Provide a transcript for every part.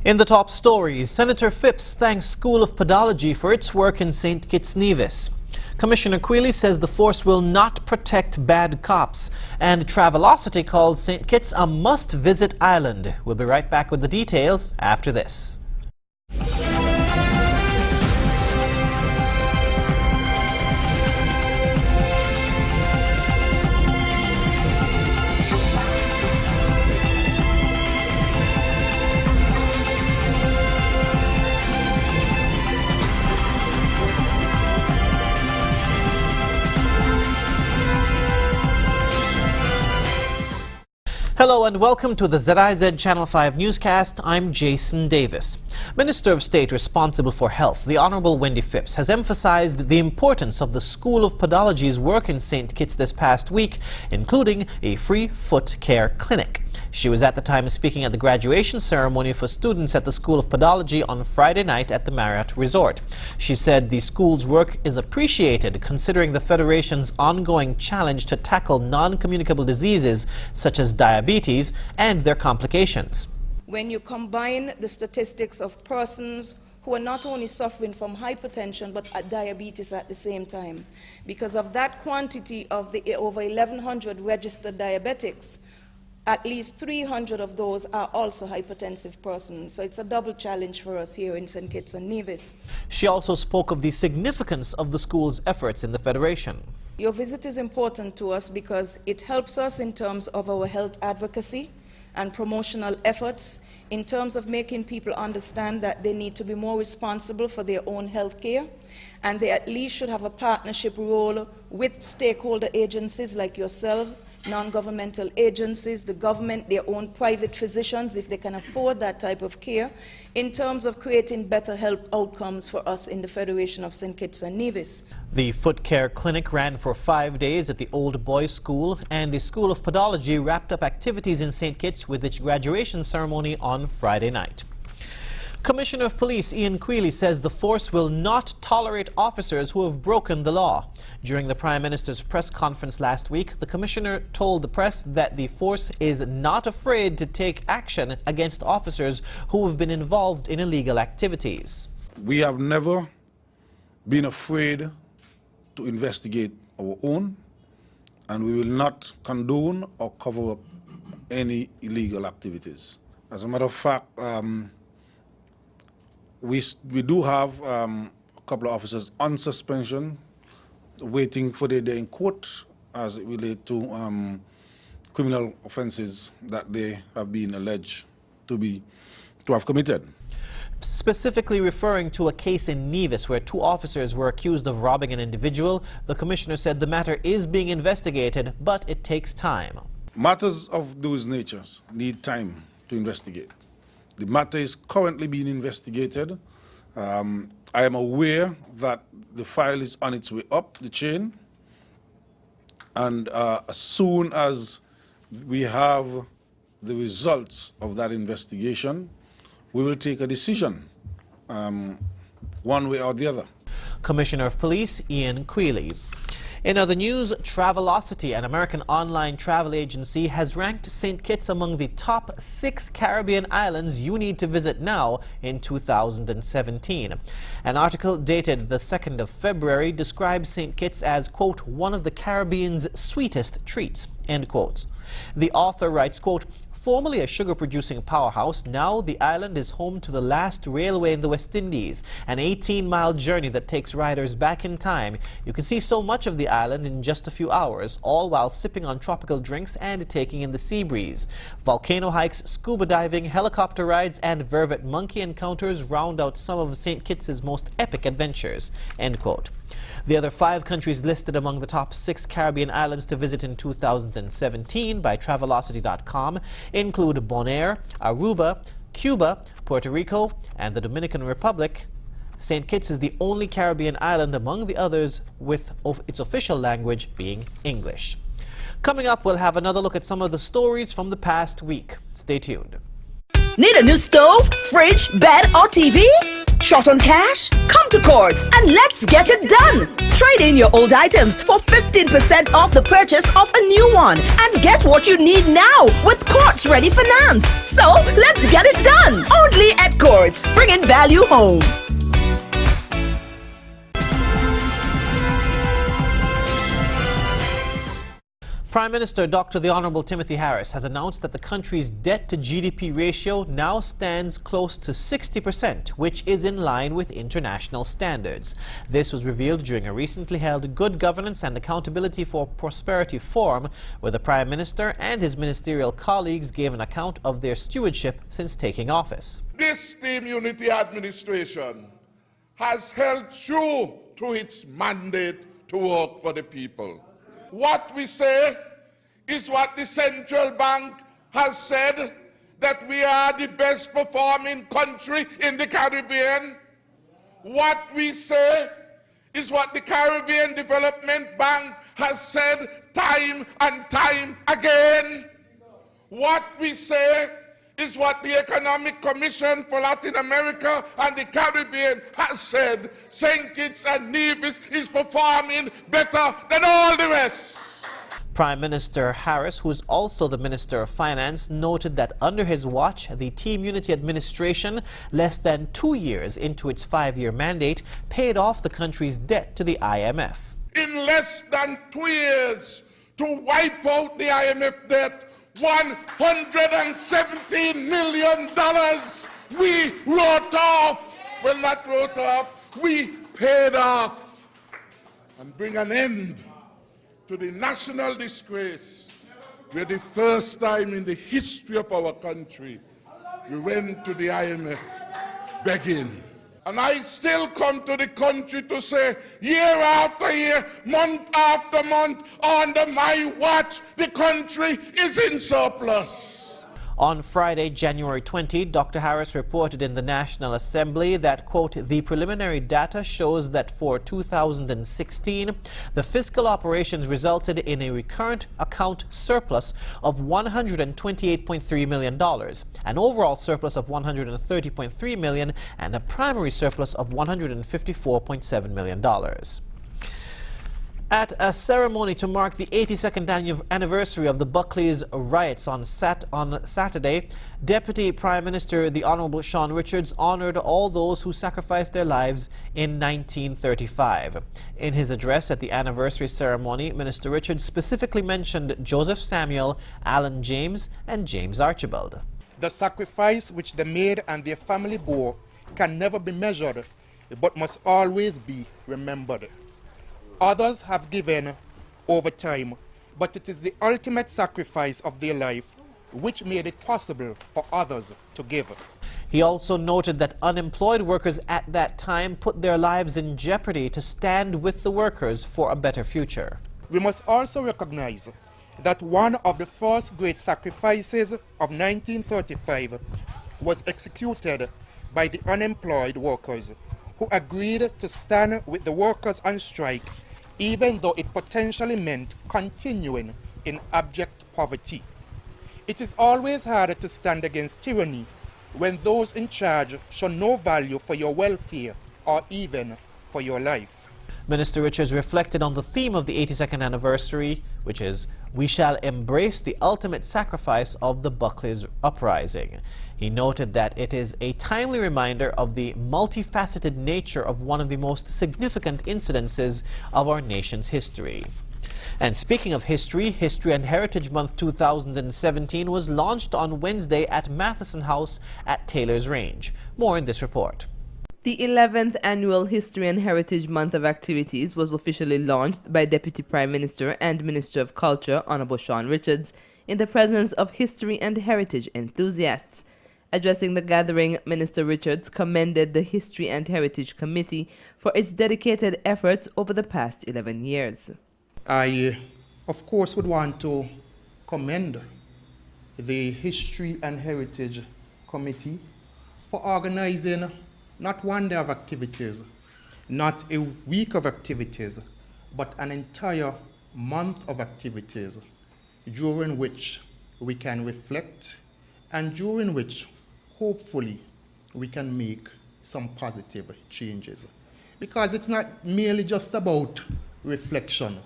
In the top stories, Senator Phipps thanks School of Pathology for its work in St. Kitts Nevis. Commissioner Quealy says the force will not protect bad cops. And Travelocity calls St. Kitts a must-visit island. We'll be right back with the details after this. Hello and welcome to the ZIZ Channel 5 newscast. I'm Jason Davis. Minister of State responsible for health, the Honourable Wendy Phipps, has emphasized the importance of the School of Pathology's work in St. Kitts this past week, including a free foot care clinic. She was at the time speaking at the graduation ceremony for students at the School of Pathology on Friday night at the Marriott Resort. She said the school's work is appreciated considering the Federation's ongoing challenge to tackle non-communicable diseases such as diabetes and their complications. When you combine the statistics of persons who are not only suffering from hypertension but diabetes at the same time, because of that quantity of the over 1,100 registered diabetics, at least 300 of those are also hypertensive persons. So it's a double challenge for us here in St. Kitts and Nevis. She also spoke of the significance of the school's efforts in the Federation. Your visit is important to us because it helps us in terms of our health advocacy and promotional efforts, in terms of making people understand that they need to be more responsible for their own health care, and they at least should have a partnership role with stakeholder agencies like yourselves, non-governmental agencies, the government, their own private physicians, if they can afford that type of care, in terms of creating better health outcomes for us in the Federation of St. Kitts and Nevis. The foot care clinic ran for 5 days at the Old Boys School, and the School of Pathology wrapped up activities in St. Kitts with its graduation ceremony on Friday night. Commissioner of Police Ian Quealy says the force will not tolerate officers who have broken the law. During the Prime Minister's press conference last week, the Commissioner told the press that the force is not afraid to take action against officers who have been involved in illegal activities. We have never been afraid to investigate our own, and we will not condone or cover up any illegal activities. As a matter of fact, we do have a couple of officers on suspension, waiting for their day in court as it relates to criminal offences that they have been alleged to have committed. Specifically referring to a case in Nevis where 2 officers were accused of robbing an individual, the Commissioner said the matter is being investigated, but it takes time. Matters of those natures need time to investigate. The matter is currently being investigated. I am aware that the file is on its way up the chain, and as soon as we have the results of that investigation, we will take a decision, one way or the other. Commissioner of Police Ian Quealy. In other news, Travelocity, an American online travel agency, has ranked St. Kitts among the top 6 Caribbean islands you need to visit now in 2017. An article dated the 2nd of February describes St. Kitts as, quote, one of the Caribbean's sweetest treats, end quote. The author writes, quote, formerly a sugar-producing powerhouse, now the island is home to the last railway in the West Indies, an 18-mile journey that takes riders back in time. You can see so much of the island in just a few hours, all while sipping on tropical drinks and taking in the sea breeze. Volcano hikes, scuba diving, helicopter rides, and vervet monkey encounters round out some of St. Kitts' most epic adventures, end quote. The other 5 countries listed among the top 6 Caribbean islands to visit in 2017 by Travelocity.com include Bonaire, Aruba, Cuba, Puerto Rico, and the Dominican Republic. St. Kitts is the only Caribbean island among the others with its official language being English. Coming up, we'll have another look at some of the stories from the past week. Stay tuned. Need a new stove, fridge, bed, or TV? Short on cash? Come to Courts and let's get it done. Trade in your old items for 15% off the purchase of a new one and get what you need now with Courts Ready Finance. So let's get it done. Only at Courts, bringing value home. Prime Minister Dr. the Honorable Timothy Harris has announced that the country's debt-to-GDP ratio now stands close to 60%, which is in line with international standards. This was revealed during a recently held Good Governance and Accountability for Prosperity Forum, where the Prime Minister and his ministerial colleagues gave an account of their stewardship since taking office. This Team Unity administration has held true to its mandate to work for the people. What we say is what the central bank has said, that we are the best performing country in the Caribbean. What we say is what the Caribbean Development Bank has said time and time again. What we say is what the Economic Commission for Latin America and the Caribbean has said. St. Kitts and Nevis is performing better than all the rest. Prime Minister Harris, who is also the Minister of Finance, noted that under his watch, the Team Unity administration, less than 2 years into its 5-year mandate, paid off the country's debt to the IMF. In less than 2 years, to wipe out the IMF debt, $117 million we wrote off. Well, not wrote off, we paid off. And bring an end to the national disgrace, where the first time in the history of our country, we went to the IMF begging. And I still come to the country to say, year after year, month after month, under my watch, the country is in surplus. On Friday, January 20, Dr. Harris reported in the National Assembly that, quote, the preliminary data shows that for 2016, the fiscal operations resulted in a recurrent account surplus of $128.3 million, an overall surplus of $130.3 million, and a primary surplus of $154.7 million. At a ceremony to mark the 82nd anniversary of the Buckleys riots on Saturday, Deputy Prime Minister the Honorable Sean Richards honored all those who sacrificed their lives in 1935. In his address at the anniversary ceremony, Minister Richards specifically mentioned Joseph Samuel, Alan James, and James Archibald. The sacrifice which they made and their family bore can never be measured, but must always be remembered. Others have given over time, but it is the ultimate sacrifice of their life which made it possible for others to give. He also noted that unemployed workers at that time put their lives in jeopardy to stand with the workers for a better future. We must also recognize that one of the first great sacrifices of 1935 was executed by the unemployed workers, who agreed to stand with the workers on strike, even though it potentially meant continuing in abject poverty. It is always harder to stand against tyranny when those in charge show no value for your welfare or even for your life. Minister Richards reflected on the theme of the 82nd anniversary, which is, "We shall embrace the ultimate sacrifice of the Buckleys uprising." He noted that it is a timely reminder of the multifaceted nature of one of the most significant incidences of our nation's history. And speaking of history, History and Heritage Month 2017 was launched on Wednesday at Matheson House at Taylor's Range. More in this report. The 11th Annual History and Heritage Month of activities was officially launched by Deputy Prime Minister and Minister of Culture, Honorable Sean Richards, in the presence of history and heritage enthusiasts. Addressing the gathering, Minister Richards commended the History and Heritage Committee for its dedicated efforts over the past 11 years. I, of course, would want to commend the History and Heritage Committee for organizing not one day of activities, not a week of activities, but an entire month of activities during which we can reflect and during which hopefully we can make some positive changes. Because it's not merely just about reflection,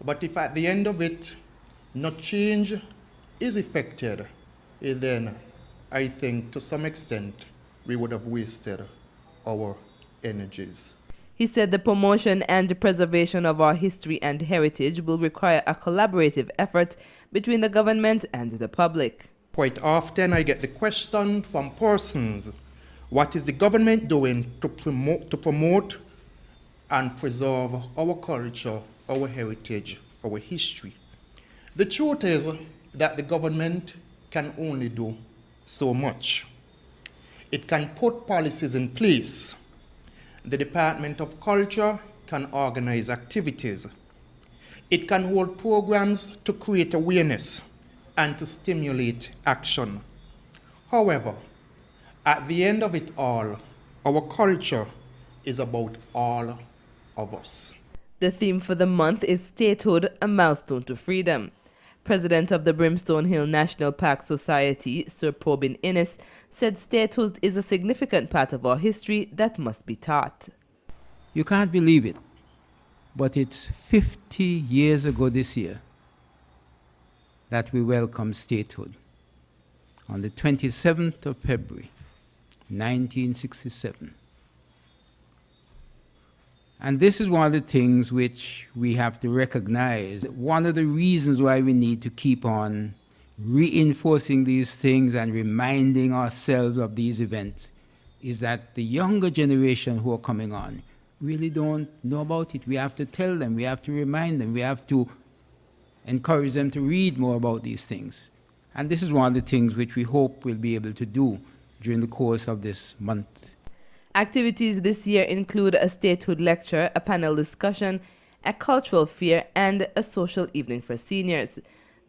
but if at the end of it, no change is effected, then I think to some extent we would have wasted our energies. He said the promotion and preservation of our history and heritage will require a collaborative effort between the government and the public. Quite often I get the question from persons, what is the government doing to promote and preserve our culture, our heritage, our history? The truth is that the government can only do so much. It can put policies in place. The Department of Culture can organize activities. It can hold programs to create awareness and to stimulate action. However, at the end of it all, our culture is about all of us. The theme for the month is Statehood, a Milestone to Freedom. President of the Brimstone Hill National Park Society, Sir Probin Innes, said statehood is a significant part of our history that must be taught. You can't believe it, but it's 50 years ago this year that we welcomed statehood. On the 27th of February, 1967. And this is one of the things which we have to recognize. One of the reasons why we need to keep on reinforcing these things and reminding ourselves of these events is that the younger generation who are coming on really don't know about it. We have to tell them, we have to remind them, we have to encourage them to read more about these things. And this is one of the things which we hope we'll be able to do during the course of this month. Activities this year include a statehood lecture, a panel discussion, a cultural fair, and a social evening for seniors.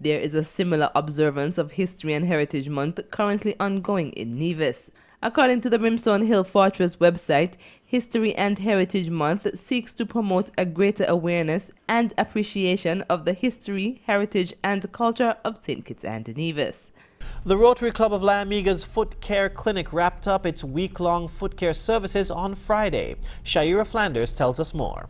There is a similar observance of History and Heritage Month currently ongoing in Nevis. According to the Brimstone Hill Fortress website, History and Heritage Month seeks to promote a greater awareness and appreciation of the history, heritage, and culture of St. Kitts and Nevis. The Rotary Club of Llamiga's Foot Care Clinic wrapped up its week-long foot care services on Friday. Shaira Flanders tells us more.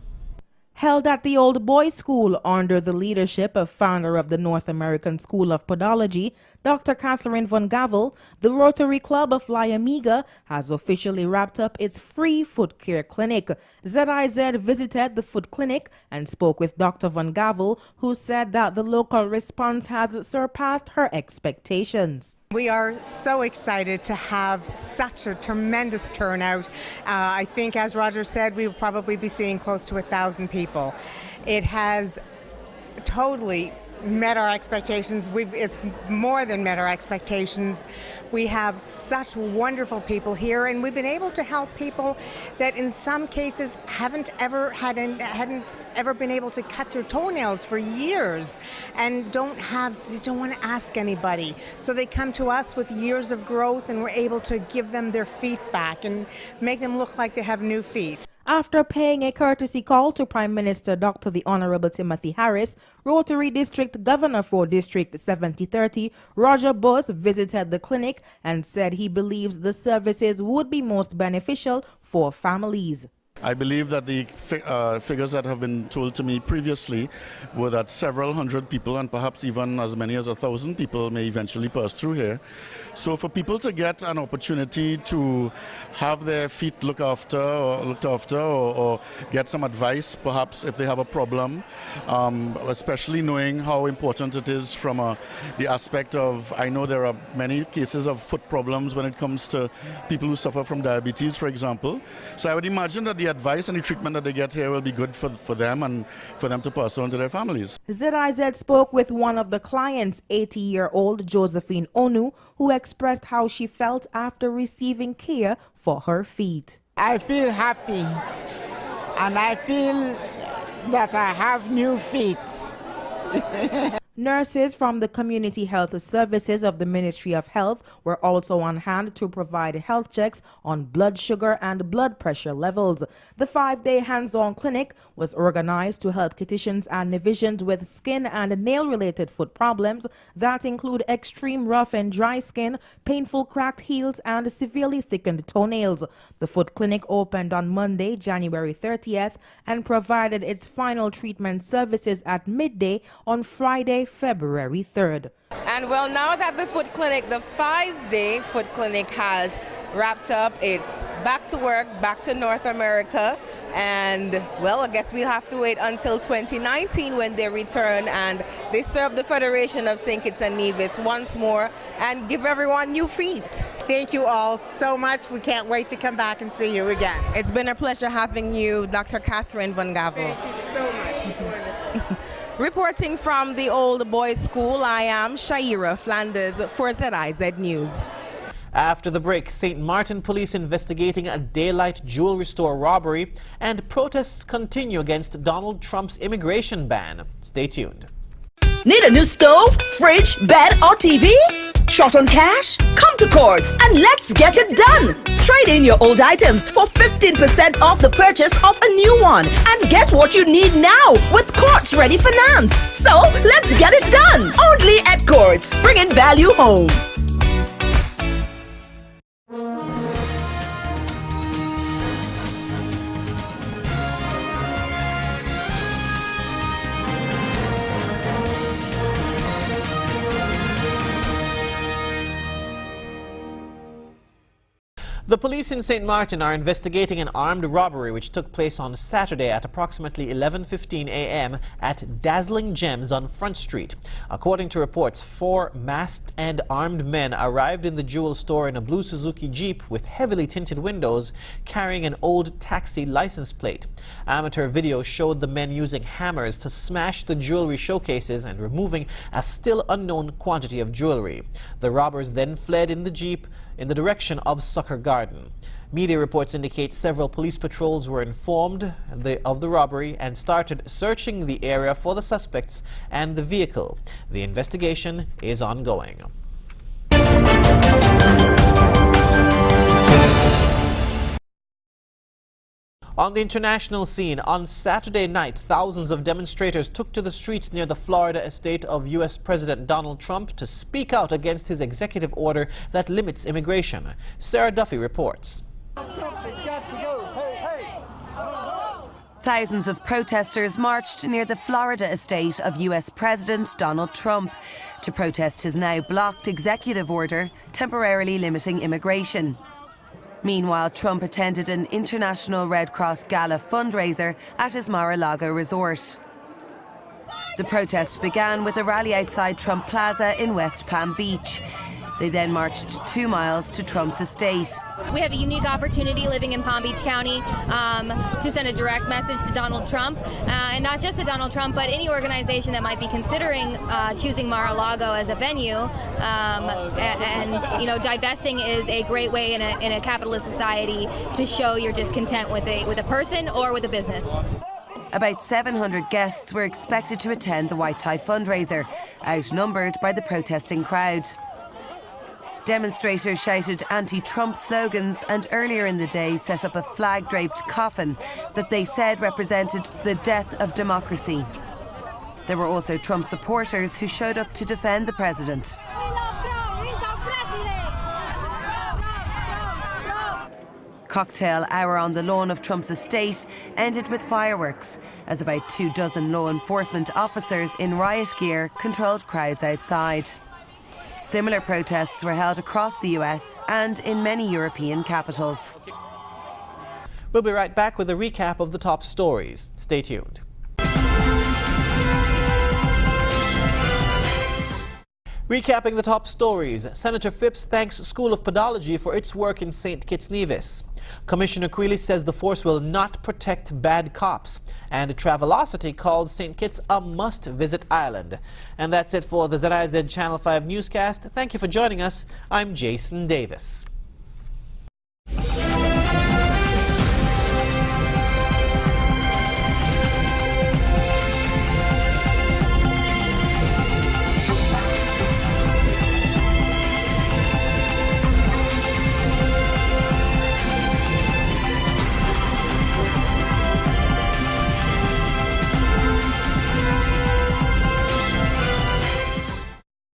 Held at the Old Boys School under the leadership of founder of the North American School of Pathology, Dr. Catherine Von Gavel, the Rotary Club of Llamiga has officially wrapped up its free foot care clinic. ZIZ visited the foot clinic and spoke with Dr. Von Gavel, who said that the local response has surpassed her expectations. We are so excited to have such a tremendous turnout. I think, as Roger said, we will probably be seeing close to 1,000 people. It has totally met our expectations. It's more than met our expectations. We have such wonderful people here, and we've been able to help people that in some cases hadn't ever been able to cut their toenails for years and don't want to ask anybody. So they come to us with years of growth, and we're able to give them their feet back and make them look like they have new feet. After paying a courtesy call to Prime Minister Dr. the Honorable Timothy Harris, Rotary District Governor for District 7030, Roger Bose, visited the clinic and said he believes the services would be most beneficial for families. I believe that the figures that have been told to me previously were that several hundred people and perhaps even as many as 1,000 people may eventually pass through here. So for people to get an opportunity to have their feet looked after or get some advice perhaps if they have a problem, especially knowing how important it is from the aspect of, I know there are many cases of foot problems when it comes to people who suffer from diabetes, for example. So I would imagine that the advice and the treatment that they get here will be good for them and for them to pass on to their families. ZIZ spoke with one of the clients, 80-year-old Josephine Onu, who expressed how she felt after receiving care for her feet. I feel happy, and I feel that I have new feet. Nurses from the Community Health Services of the Ministry of Health were also on hand to provide health checks on blood sugar and blood pressure levels. The 5-day hands-on clinic was organized to help Kittitians and Nevisians with skin and nail-related foot problems that include extreme rough and dry skin, painful cracked heels, and severely thickened toenails. The foot clinic opened on Monday, January 30th, and provided its final treatment services at midday on Friday, February 3rd. And well, now that the foot clinic, the 5-day foot clinic has wrapped up, it's back to work, back to North America. And well, I guess we'll have to wait until 2019 when they return and they serve the Federation of St. Kitts and Nevis once more and give everyone new feet. Thank you all so much. We can't wait to come back and see you again. It's been a pleasure having you, Dr. Catherine Van Gavel. Thank you so much. Reporting from the Old Boys School, I am Shaira Flanders for ZIZ News. After the break, St. Martin police investigating a daylight jewelry store robbery, and protests continue against Donald Trump's immigration ban. Stay tuned. Need a new stove, fridge, bed, or TV? Short on cash? Come to Courts and let's get it done! Trade in your old items for 15% off the purchase of a new one and get what you need now with Courts Ready Finance. So let's get it done! Only at Courts, bringing value home. The police in St. Martin are investigating an armed robbery which took place on Saturday at approximately 11:15 a.m. at Dazzling Gems on Front Street. According to reports, 4 masked and armed men arrived in the jewel store in a blue Suzuki Jeep with heavily tinted windows, carrying an old taxi license plate. Amateur video showed the men using hammers to smash the jewelry showcases and removing a still unknown quantity of jewelry. The robbers then fled in the Jeep in the direction of Sucker Garden. Media reports indicate several police patrols were informed of the robbery and started searching the area for the suspects and the vehicle. The investigation is ongoing. On the international scene, on Saturday night, thousands of demonstrators took to the streets near the Florida estate of U.S. President Donald Trump to speak out against his executive order that limits immigration. Sarah Duffy reports. Thousands of protesters marched near the Florida estate of U.S. President Donald Trump to protest his now blocked executive order temporarily limiting immigration. Meanwhile, Trump attended an International Red Cross Gala fundraiser at his Mar-a-Lago resort. The protest began with a rally outside Trump Plaza in West Palm Beach. They then marched 2 miles to Trump's estate. We have a unique opportunity living in Palm Beach County to send a direct message to Donald Trump, and not just to Donald Trump, but any organization that might be considering choosing Mar-a-Lago as a venue. And you know, divesting is a great way in a capitalist society to show your discontent with a person or with a business. About 700 guests were expected to attend the White Tie fundraiser, outnumbered by the protesting crowd. Demonstrators shouted anti-Trump slogans and earlier in the day set up a flag-draped coffin that they said represented the death of democracy. There were also Trump supporters who showed up to defend the president. Cocktail hour on the lawn of Trump's estate ended with fireworks as about 24 law enforcement officers in riot gear controlled crowds outside. Similar protests were held across the US and in many European capitals. We'll be right back with a recap of the top stories. Stay tuned. Recapping the top stories, Senator Phipps thanks School of Pathology for its work in St. Kitts Nevis. Commissioner Quealy says the force will not protect bad cops. And Travelocity calls St. Kitts a must-visit island. And that's it for the ZIZ Channel 5 newscast. Thank you for joining us. I'm Jason Davis.